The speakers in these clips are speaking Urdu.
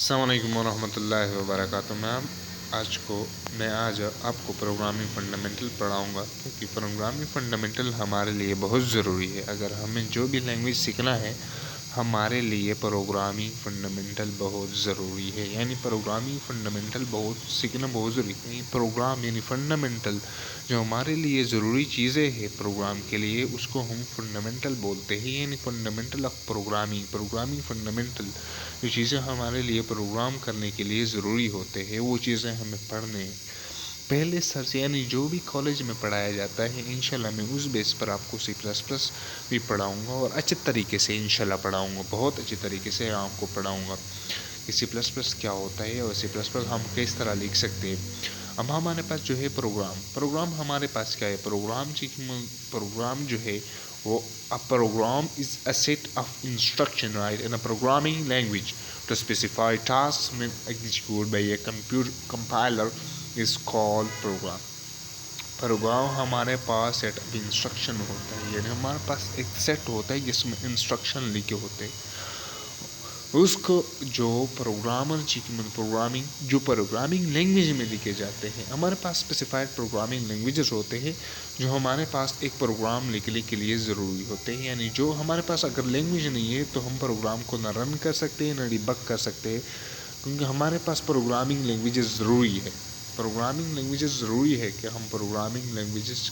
السلام علیکم ورحمۃ اللہ وبرکاتہ۔ میں آج آپ کو پروگرامنگ فنڈامنٹل پڑھاؤں گا، کیونکہ پروگرامنگ فنڈامنٹل ہمارے لیے بہت ضروری ہے۔ اگر ہمیں جو بھی لینگویج سیکھنا ہے ہمارے لیے پروگرامنگ فنڈامنٹل بہت ضروری ہے، یعنی پروگرامنگ فنڈامنٹل سیکھنا بہت ضروری ہے۔ پروگرام یعنی فنڈامنٹل جو ہمارے لیے ضروری چیزیں ہیں پروگرام کے لیے، اس کو ہم فنڈامنٹل بولتے ہیں، یعنی فنڈامنٹل آف پروگرامنگ فنڈامنٹل جو چیزیں ہمارے لیے پروگرام کرنے کے لیے ضروری ہوتے ہیں وہ چیزیں ہمیں پڑھنے ہیں۔ پہلے سے یعنی جو بھی کالج میں پڑھایا جاتا ہے انشاءاللہ میں اس بیس پر آپ کو C++ بھی پڑھاؤں گا، اور اچھے طریقے سے انشاءاللہ پڑھاؤں گا، بہت اچھے طریقے سے آپ کو پڑھاؤں گا کہ C++ کیا ہوتا ہے اور C++ ہم کس طرح لکھ سکتے ہیں۔ اب ہمارے پاس جو ہے پروگرام ہمارے پاس کیا ہے؟ پروگرام جو ہے وہ a program is a set of instruction right in a programming language to specify tasks when executed by a compiler is called program۔ Program ہمارے پاس سیٹ آف انسٹرکشن ہوتا ہے، یعنی ہمارے پاس ایک سیٹ ہوتا ہے جس میں انسٹرکشن لکھے ہوتے ہیں، اس کو جو پروگرامنگ لینگویج میں لکھے جاتے ہیں۔ ہمارے پاس اسپیسیفائڈ پروگرامنگ لینگویجز ہوتے ہیں جو ہمارے پاس ایک پروگرام لکھنے کے لیے ضروری ہوتے ہیں، یعنی جو ہمارے پاس اگر لینگویج نہیں ہے تو ہم پروگرام کو نہ رن کر سکتے ہیں نہ ڈیبگ کر سکتے ہیں، کیونکہ ہمارے پاس پروگرامنگ لینگویجز ضروری ہے کہ ہم پروگرامنگ لینگویجز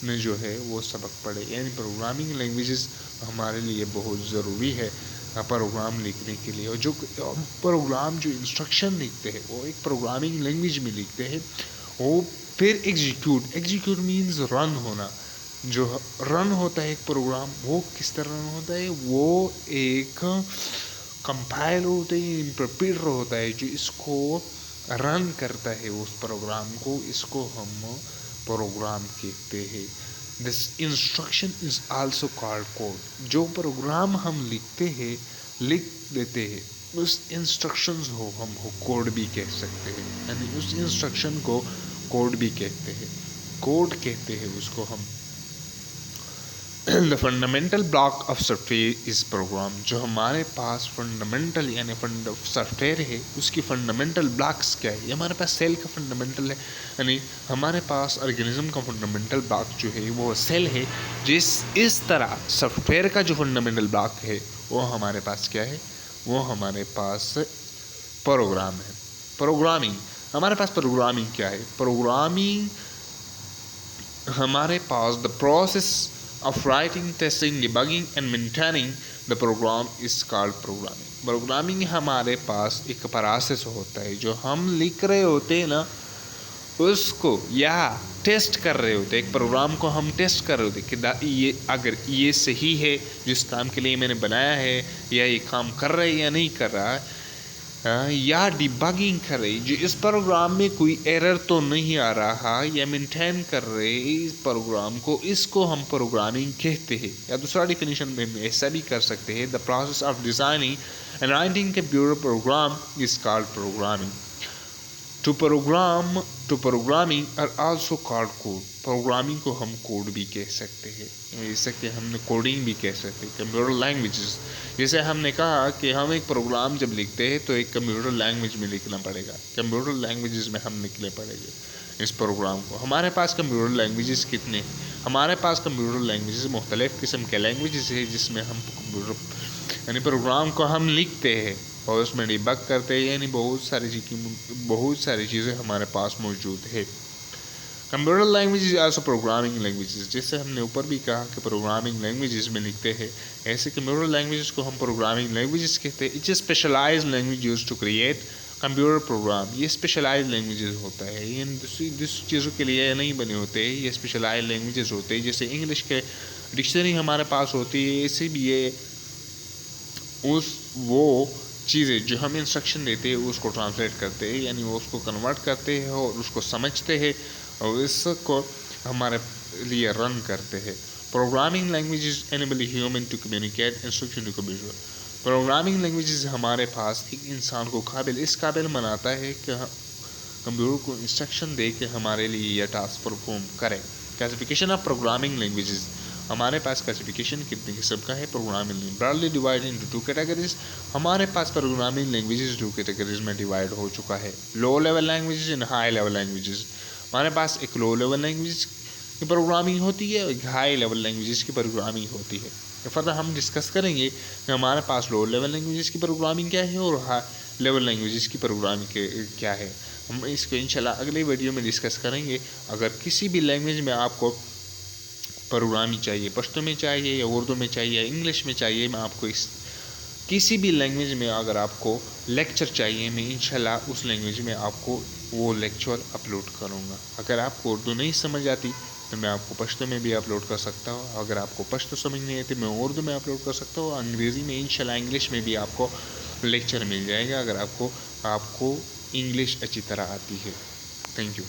میں جو ہے وہ سبق پڑھے، یعنی پروگرامنگ لینگویجز ہمارے لیے بہت ضروری ہے پروگرام لکھنے کے لیے۔ اور جو پروگرام جو انسٹرکشن لکھتے ہیں وہ ایک پروگرامنگ لینگویج میں لکھتے ہیں، وہ پھر ایگزیکیوٹ مینز رن ہونا، جو رن ہوتا ہے ایک پروگرام وہ کس طرح رن ہوتا ہے؟ وہ ایک کمپائل ہوتا ہے، انٹرپریٹر ہوتا ہے جو اس کو رن کرتا ہے اس پروگرام کو، اس کو ہم پروگرام کہتے ہیں۔ This instruction is also called code۔ جو پروگرام ہم لکھ دیتے ہیں اس انسٹرکشنز کو ہم کوڈ بھی کہہ سکتے ہیں، یعنی اس انسٹرکشن کو کوڈ بھی کہتے ہیں اس کو ہم۔ The fundamental block of software is program۔ جو ہمارے پاس فنڈامنٹل یعنی سافٹ ویئر ہے اس کی فنڈامنٹل بلاکس کیا ہے؟ یہ ہمارے پاس سیل کا فنڈامنٹل ہے، یعنی ہمارے پاس آرگینزم کا فنڈامنٹل بلاک جو ہے وہ سیل ہے۔ اس طرح سافٹ ویئر کا جو فنڈامنٹل بلاک ہے وہ ہمارے پاس کیا ہے؟ وہ ہمارے پاس پروگرام ہے۔ ہمارے پاس پروگرامنگ کیا ہے؟ پروگرامنگ ہمارے پاس the process of writing, testing, debugging and maintaining the program is called programming۔ Programming ہمارے پاس ایک پروسیس ہوتا ہے جو ہم لکھ رہے ہوتے ہیں نا، اس کو یا ٹیسٹ کر رہے ہوتے، ایک پروگرام کو ہم ٹیسٹ کر رہے ہوتے کہ اگر یہ صحیح ہے جس کام کے لیے میں نے بنایا ہے، یا یہ کام کر رہا ہے یا نہیں کر رہا ہے، یا ڈیبگنگ کر رہے جو اس پروگرام میں کوئی ایرر تو نہیں آ رہا، یا مینٹین کر رہے اس پروگرام کو، اس کو ہم پروگرامنگ کہتے ہیں۔ یا دوسرا ڈیفینیشن میں ایسا بھی کر سکتے ہیں the process of designing and writing computer program is called programming۔ Programming are also called code۔ Programming کو ہم کوڈ بھی کہہ سکتے ہیں، جیسے کہ ہم نے کوڈنگ بھی کہہ سکتے ہیں۔ کمپیوٹر لینگویجز، جیسے ہم نے کہا کہ ہم ایک پروگرام جب لکھتے ہیں تو ایک کمپیوٹر لینگویج میں لکھنا پڑے گا، کمپیوٹر لینگویجز میں ہم لکھنے پڑے گے اس پروگرام کو۔ ہمارے پاس کمپیوٹر لینگویجز کتنے؟ ہمارے پاس کمپیوٹر لینگویجز مختلف قسم کے لینگویجز ہیں جس میں ہم یعنی پروگرام کو ہم لکھتے ہیں اور اس میں ڈیبگ کرتے ہیں، یعنی بہت ساری چیزیں ہمارے پاس موجود ہے۔ Computer languages also programming languages, جیسے ہم نے اوپر بھی کہا کہ پروگرامنگ لینگویجز میں لکھتے ہیں، ایسے کمپیوٹر لینگویجز کو ہم پروگرامنگ لینگویجز کہتے ہیں۔ It's a specialized language used to create computer program. یہ اسپیشلائزڈ لینگویجز ہوتا ہے، یہ دوسری چیزوں کے لیے نہیں بنے ہوتے، یہ اسپیشلائزڈ لینگویجز ہوتے ہیں۔ جیسے انگلش کے ڈکشنری ہمارے پاس ہوتی ہے، اسی بھی یہ وہ چیزیں جو ہم انسٹرکشن دیتے ہیں اس کو ٹرانسلیٹ کرتے ہیں، یعنی وہ اس کو کنورٹ کرتے ہیں اور اس کو سمجھتے ہیں اور اس کو ہمارے لیے رن کرتے ہیں۔ Programming languages enable human to communicate instruction to computer۔ Programming languages ہمارے پاس ایک انسان کو اس قابل بناتا ہے کہ کمپیوٹر کو انسٹرکشن دے کے ہمارے لیے یہ ٹاسک پرفارم کرے۔ Classification of programming languages. ہمارے پاس کلاسیفیکیشن کتنے قسم کا ہے programming broadly divide into 2 categories. ہمارے پاس پروگرامنگ لینگویجز 2 کیٹیگریز میں ڈیوائڈ ہو چکا ہے, low level languages and high level languages. ہمارے پاس ایک لو لیول لینگویج کی پروگرامنگ ہوتی ہے, ایک ہائی لیول لینگویجز کی پروگرامنگ ہوتی ہے. فردر ہم ڈسکس کریں گے کہ ہمارے پاس لو لیول لینگویجز کی پروگرامنگ کیا ہے اور ہائی لیول لینگویجز کی پروگرامنگ کیا ہے. ہم اس کو انشاءاللہ اگلے ویڈیو میں ڈسکس کریں گے. اگر کسی بھی لینگویج میں آپ کو پروگرامنگ چاہیے, پشتو میں چاہیے یا اردو میں چاہیے یا انگلش میں چاہیے, میں آپ کو کسی بھی لینگویج میں اگر آپ کو لیکچر چاہیے, میں انشاءاللہ اس لینگویج میں آپ کو وہ لیکچر اپلوڈ کروں گا. اگر آپ کو اردو نہیں سمجھ آتی تو میں آپ کو پشتو میں بھی اپلوڈ کر سکتا ہوں. اگر آپ کو پشتو سمجھ نہیں آتی میں اردو میں اپلوڈ کر سکتا ہوں. انگریزی میں انشاءاللہ انگلش میں بھی آپ کو لیکچر مل جائے گا اگر آپ کو انگلش اچھی طرح آتی ہے. Thank you.